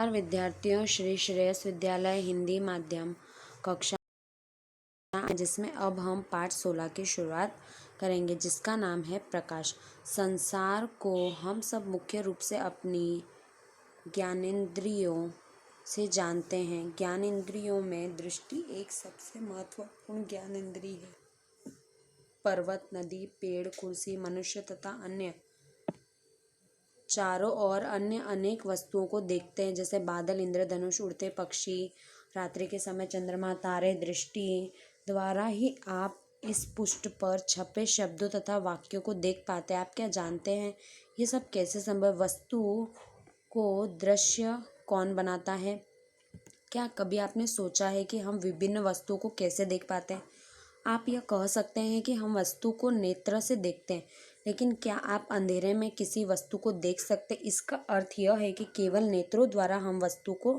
नमस्कार विद्यार्थियों, श्री श्रेयस विद्यालय हिंदी माध्यम कक्षा जिसमें अब हम पाठ 16 की शुरुआत करेंगे, जिसका नाम है प्रकाश। संसार को हम सब मुख्य रूप से अपनी ज्ञानेंद्रियों से जानते हैं। ज्ञानेंद्रियों में दृष्टि एक सबसे महत्वपूर्ण ज्ञानेंद्रिय है। पर्वत, नदी, पेड़, कुर्सी, मनुष्य तथा अन्य चारों ओर अन्य अनेक वस्तुओं को देखते हैं, जैसे बादल, इंद्रधनुष, उड़ते पक्षी, रात्रि के समय चंद्रमा, तारे। दृष्टि द्वारा ही आप इस पृष्ठ पर छपे शब्दों तथा वाक्यों को देख पाते हैं। आप क्या जानते हैं ये सब कैसे संभव? वस्तु को दृश्य कौन बनाता है? क्या कभी आपने सोचा है कि हम विभिन्न वस्तुओं को कैसे देख पाते हैं? आप यह कह सकते हैं कि हम वस्तु को नेत्र से देखते हैं, लेकिन क्या आप अंधेरे में किसी वस्तु को देख सकते? इसका अर्थ यह है कि केवल नेत्रों द्वारा हम वस्तु को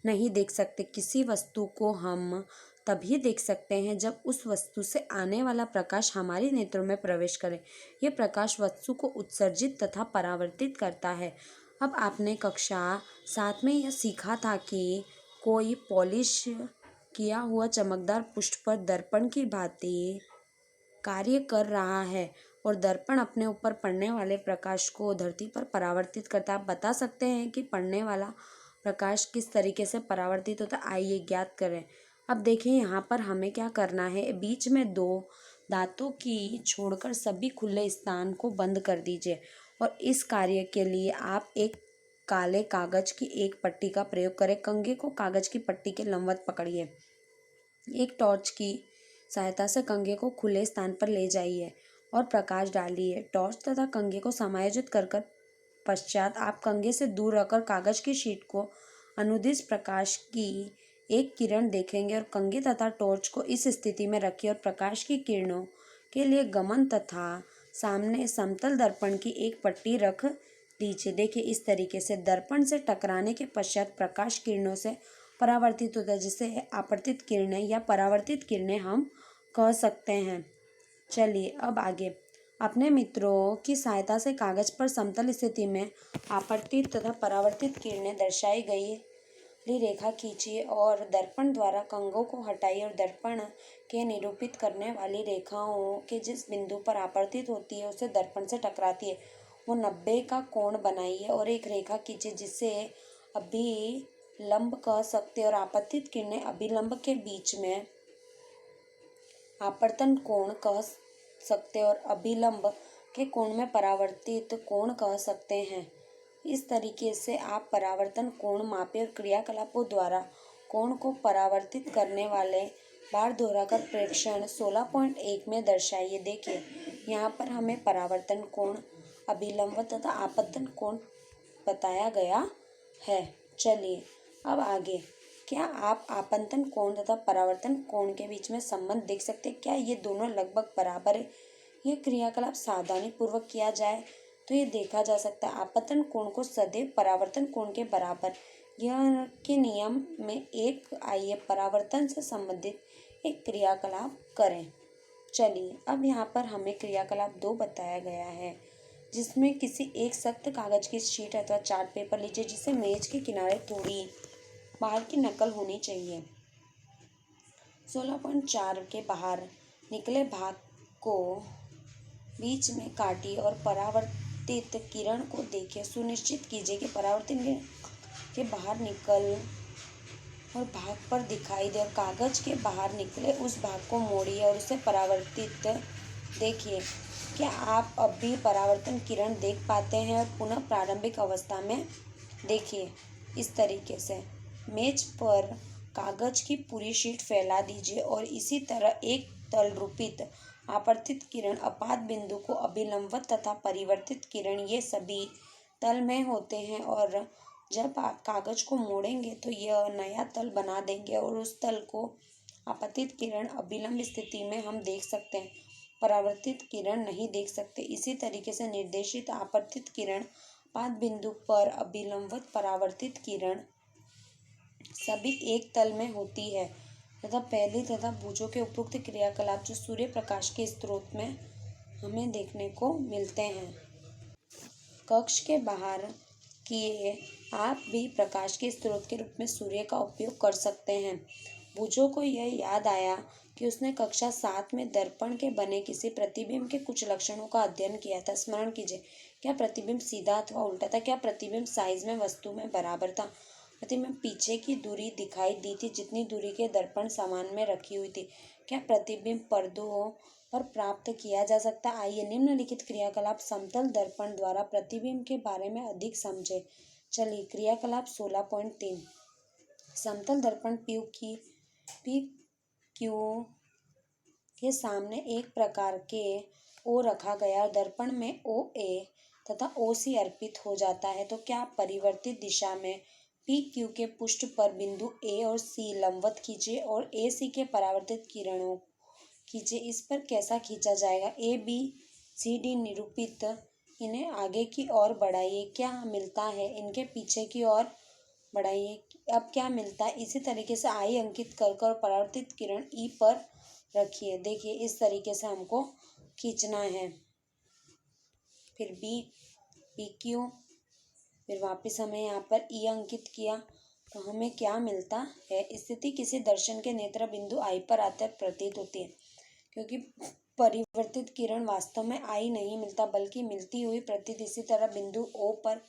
नहीं देख सकते। किसी वस्तु को हम तभी देख सकते हैं जब उस वस्तु से आने वाला प्रकाश हमारी नेत्रों में प्रवेश करे। यह प्रकाश वस्तु को उत्सर्जित तथा परावर्तित करता है। अब आपने कक्षा 7 में यह सीखा था कि कोई पॉलिश किया हुआ चमकदार पुष्प पर दर्पण की भांति कार्य कर रहा है और दर्पण अपने ऊपर पड़ने वाले प्रकाश को धरती पर परावर्तित करता है। आप बता सकते हैं कि पड़ने वाला प्रकाश किस तरीके से परावर्तित होता है? आइए ज्ञात करें। अब देखिए यहाँ पर हमें क्या करना है। बीच में 2 दांतों की छोड़कर सभी खुले स्थान को बंद कर दीजिए और इस कार्य के लिए आप एक काले कागज की एक पट्टी का प्रयोग करें। कंघे को कागज की पट्टी के लंबवत पकड़िए। एक टॉर्च की सहायता से कंघे को खुले स्थान पर ले जाइए और प्रकाश डालिए। टॉर्च तथा कंघे को समायोजित कर पश्चात आप कंघे से दूर रखकर कागज की शीट को अनुदिश प्रकाश की एक किरण देखेंगे और कंघे तथा टॉर्च को इस स्थिति में रखिए और प्रकाश की किरणों के लिए गमन तथा सामने समतल दर्पण की एक पट्टी रख दीजिए। देखिए इस तरीके से दर्पण से टकराने के पश्चात प्रकाश किरणों से परावर्तित होता है, जिसे आपतित किरणें या परावर्तित किरणें हम कह सकते हैं। चलिए अब आगे। अपने मित्रों की सहायता से कागज पर समतल स्थिति में आपतित तथा परावर्तित किरणें दर्शाई गई रेखा खींचिए और दर्पण द्वारा कंघों को हटाइए और दर्पण के निरूपित करने वाली रेखाओं के जिस बिंदु पर आपतित होती है उसे दर्पण से टकराती है वो 90 का कोण बनाइए और एक रेखा खींचिए जिसे अभिलंब कह सकते हैं और आपतित किरणें अभिलंब के बीच में आपतन कोण कह सकते हैं और अभिलंब के कोण में परावर्तित कोण कह सकते हैं। इस तरीके से आप परावर्तन कोण मापे और क्रियाकलापों द्वारा कोण को परावर्तित करने वाले बार दोहराकर प्रेक्षण 16.1 में दर्शाइए। देखिए यहाँ पर हमें परावर्तन कोण, अभिलंब तथा आपतन कोण बताया गया है। चलिए अब आगे। क्या आप आपतन कोण तथा परावर्तन कोण के बीच में संबंध देख सकते हैं? क्या ये दोनों लगभग बराबर है? यह क्रियाकलाप सावधानी पूर्वक किया जाए तो ये देखा जा सकता है। आपतन कोण को सदैव परावर्तन कोण के बराबर यह के नियम में एक आइए परावर्तन से संबंधित एक क्रियाकलाप करें। चलिए अब यहाँ पर हमें क्रियाकलाप 2 बताया गया है, जिसमें किसी एक सख्त कागज की शीट अथवा चार्ट पेपर लीजिए जिसे मेज के किनारे थोड़ी बाहर की नकल होनी चाहिए। 16.4 के बाहर निकले भाग को बीच में काटिए और परावर्तित किरण को देखिए। सुनिश्चित कीजिए कि परावर्तित किरण के बाहर निकल और भाग पर दिखाई दे और कागज के बाहर निकले उस भाग को मोड़िए और उसे परावर्तित देखिए। क्या आप अब भी परावर्तन किरण देख पाते हैं? और पुनः प्रारंभिक अवस्था में देखिए। इस तरीके से मेज पर कागज की पूरी शीट फैला दीजिए और इसी तरह एक तल रूपित आपतित किरण, आपात बिंदु को अभिलंबवत तथा परिवर्तित किरण ये सभी तल में होते हैं और जब आप कागज को मोड़ेंगे तो यह नया तल बना देंगे और उस तल को आपतित किरण अभिलंब स्थिति में हम देख सकते हैं, परावर्तित किरण नहीं देख सकते। इसी तरीके से निर्देशित आपतित किरण, आपात बिंदु पर अभिलंबवत परावर्तित किरण सभी एक तल में होती है तथा पहली तथा भुजों के उपयुक्त क्रियाकलाप जो सूर्य प्रकाश के स्रोत में हमें देखने को मिलते हैं। कक्ष के बाहर किए आप भी प्रकाश के स्रोत के रूप में सूर्य का उपयोग कर सकते हैं। बुझो को यह याद आया कि उसने कक्षा 7 में दर्पण के बने किसी प्रतिबिंब के कुछ लक्षणों का अध्ययन किया था। स्मरण कीजिए, क्या प्रतिबिंब सीधा अथवा उल्टा था? क्या प्रतिबिंब साइज में वस्तु में बराबर था? प्रतिबिंब पीछे की दूरी दिखाई दी थी जितनी दूरी के दर्पण सामान में रखी हुई थी? क्या प्रतिबिंब पर्दों पर प्राप्त किया जा सकता? आइए निम्नलिखित क्रियाकलाप समतल दर्पण द्वारा प्रतिबिंब के बारे में अधिक समझे। चलिए, क्रियाकलाप 16.3। समतल दर्पण पी क्यू के सामने एक प्रकार के ओ रखा गया और दर्पण में ओ ए तथा ओ सी अर्पित हो जाता है, तो क्या परिवर्तित दिशा में पी क्यू के पृष्ठ पर बिंदु ए और सी लंबवत खींचे और ए सी के परावर्तित किरणों खींचे। इस पर कैसा खींचा जाएगा? ए बी सी डी निरूपित, इन्हें आगे की ओर बढ़ाइए, क्या मिलता है? इनके पीछे की ओर बढ़ाइए, अब क्या मिलता है? इसी तरीके से आई अंकित कर कर परावर्तित किरण ई पर रखिए। देखिए, इस तरीके से हमको खींचना है। फिर बी पी क्यू, फिर वापस हमें यहाँ पर ई अंकित किया, तो हमें क्या मिलता है? स्थिति किसी दर्शन के नेत्र बिंदु आई पर आकर प्रतीत होती है, क्योंकि परिवर्तित किरण वास्तव में आई नहीं मिलता बल्कि मिलती हुई प्रतीत इसी तरह बिंदु ओ पर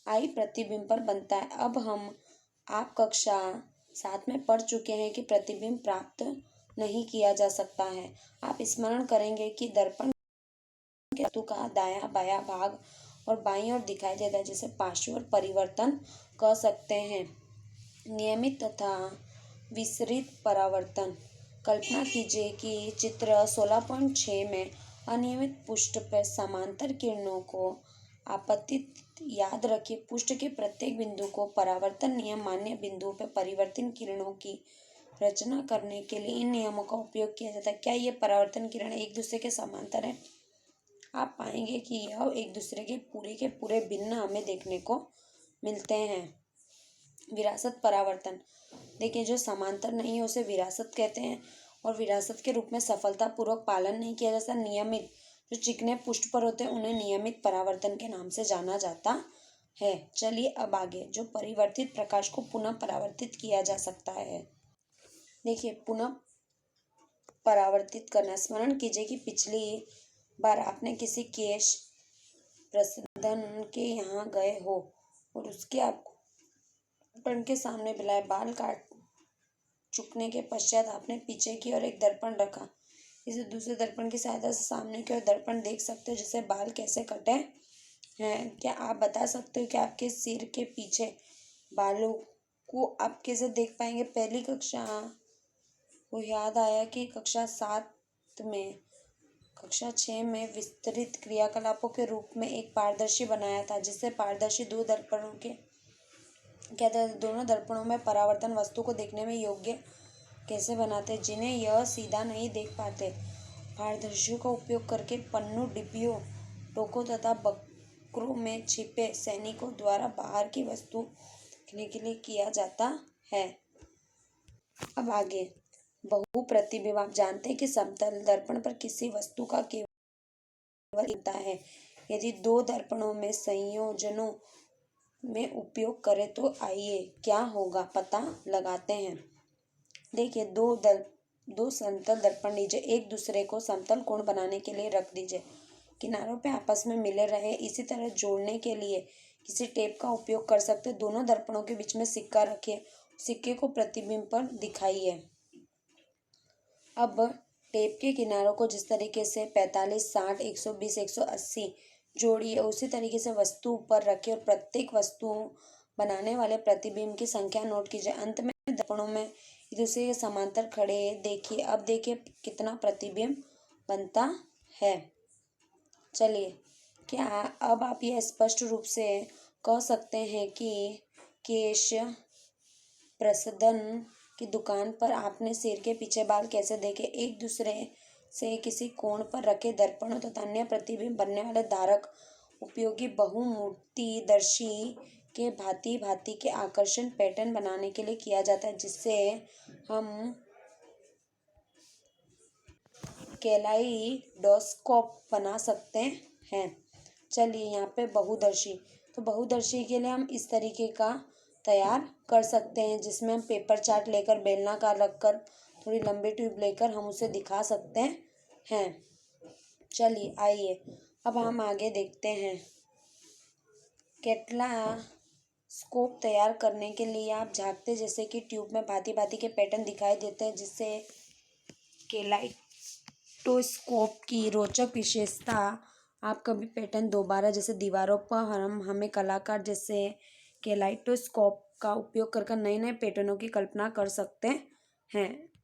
आई प्रतिबिंब पर बनता है। अब आप कक्षा 7 में पढ़ चुके हैं कि प्रतिबिंब प्राप्त नहीं किया जा सकता है। आप स्मरण करेंगे कि दर्पण के वस्तु का दायां बायां भाग और बाईं ओर दिखाई देता है, जिसे पार्श्व परिवर्तन कह सकते हैं। नियमित तथा विसरित परावर्तन। कल्पना कीजिए कि चित्र 16.6 में अनियमित पृष्ठ पर समांतर किरणों को आपतित। याद रखिए, पृष्ठ के प्रत्येक बिंदु को परावर्तन नियम मान्य बिंदुओं पर परिवर्तन किरणों की रचना करने के लिए इन नियमों का उपयोग किया जाता है। क्या ये परावर्तन किरण एक दूसरे के समांतर है? आप पाएंगे कि यह एक दूसरे के पूरे भिन्न हमें देखने को मिलते हैं। विरासत परावर्तन। देखिए, जो समांतर नहीं है उसे विरासत कहते हैं और विरासत के रूप में सफलतापूर्वक पालन नहीं किया जाता। नियमित, जो चिकने पृष्ठ पर होते हैं उन्हें नियमित परावर्तन के नाम से जाना जाता है। चलिए अब आगे, जो परिवर्तित प्रकाश को पुनः परावर्तित किया जा सकता है। देखिए, पुनः परावर्तित करना। स्मरण कीजिए कि पिछली बार आपने किसी केश प्रसंधन के यहाँ गए हो और उसके आपको दर्पण के सामने बुलाए। बाल काट चुकने के पश्चात आपने पीछे की ओर एक दर्पण रखा। इसे दूसरे दर्पण की सहायता से सामने की ओर दर्पण देख सकते हो, जिससे बाल कैसे कटे हैं। क्या आप बता सकते हो कि आपके सिर के पीछे बालों को आप कैसे देख पाएंगे? पहली कक्षा को याद आया कि कक्षा 6 में विस्तृत क्रियाकलापों के रूप में एक पारदर्शी बनाया था, जिससे पारदर्शी दो दर्पणों के कहते हैं दोनों दर्पणों में परावर्तन वस्तु को देखने में योग्य कैसे बनाते, जिन्हें यह सीधा नहीं देख पाते। पारदर्शियों का उपयोग करके पन्नू, डिब्बियों, टोकों तथा बक्रों में छिपे सैनिकों द्वारा बाहर की वस्तु देखने के लिए किया जाता है। अब आगे, बहु प्रतिबिंब। आप जानते हैं कि समतल दर्पण पर किसी वस्तु का केवल दिखता है। यदि दो दर्पणों में संयोजनों में उपयोग करें तो आइए क्या होगा पता लगाते हैं। देखिए, दो समतल दर्पण लीजिए, एक दूसरे को समतल कोण बनाने के लिए रख दीजिए। किनारों पे आपस में मिले रहे, इसी तरह जोड़ने के लिए किसी टेप का उपयोग कर सकते। दोनों दर्पणों के बीच में सिक्का रखिए, सिक्के को प्रतिबिंब पर दिखाइए। अब टेप के किनारों को जिस तरीके से 45, 60, 120, 180 जोड़िए, उसी तरीके से वस्तु पर रखिए और प्रत्येक वस्तु बनाने वाले प्रतिबिंब की संख्या नोट कीजिए। अंत में दर्पणों में एक दूसरे के समांतर खड़े देखिए। अब देखिए कितना प्रतिबिंब बनता है। चलिए, क्या अब आप यह स्पष्ट रूप से कह सकते हैं कि केश प्रसंधन की दुकान पर आपने सिर के पीछे बाल कैसे देखे? एक दूसरे से किसी कोण पर रखे दर्पणों तथा अन्य प्रतिबिंब बनने वाले धारक उपयोगी बहुमूर्तिदर्शी के भांति भांति के आकर्षण पैटर्न बनाने के लिए किया जाता है, जिससे हम कैलाइडोस्कोप बना सकते हैं। चलिए यहाँ पे बहुदर्शी, तो बहुदर्शी के लिए हम इस तरीके का तैयार कर सकते हैं, जिसमें हम पेपर चार्ट लेकर बेलनाकार रखकर थोड़ी लंबी ट्यूब लेकर हम उसे दिखा सकते हैं। चलिए आइए अब हम आगे देखते हैं। कैटला स्कोप तैयार करने के लिए आप झांकते जैसे कि ट्यूब में भांति भांति के पैटर्न दिखाई देते हैं, जिससे केलाइटोस्कोप की रोचक विशेषता। आप कभी पैटर्न दोबारा जैसे दीवारों पर हमें कलाकार जैसे केलाइटोस्कोप का उपयोग कर नए नए पैटर्नों की कल्पना कर सकते हैं।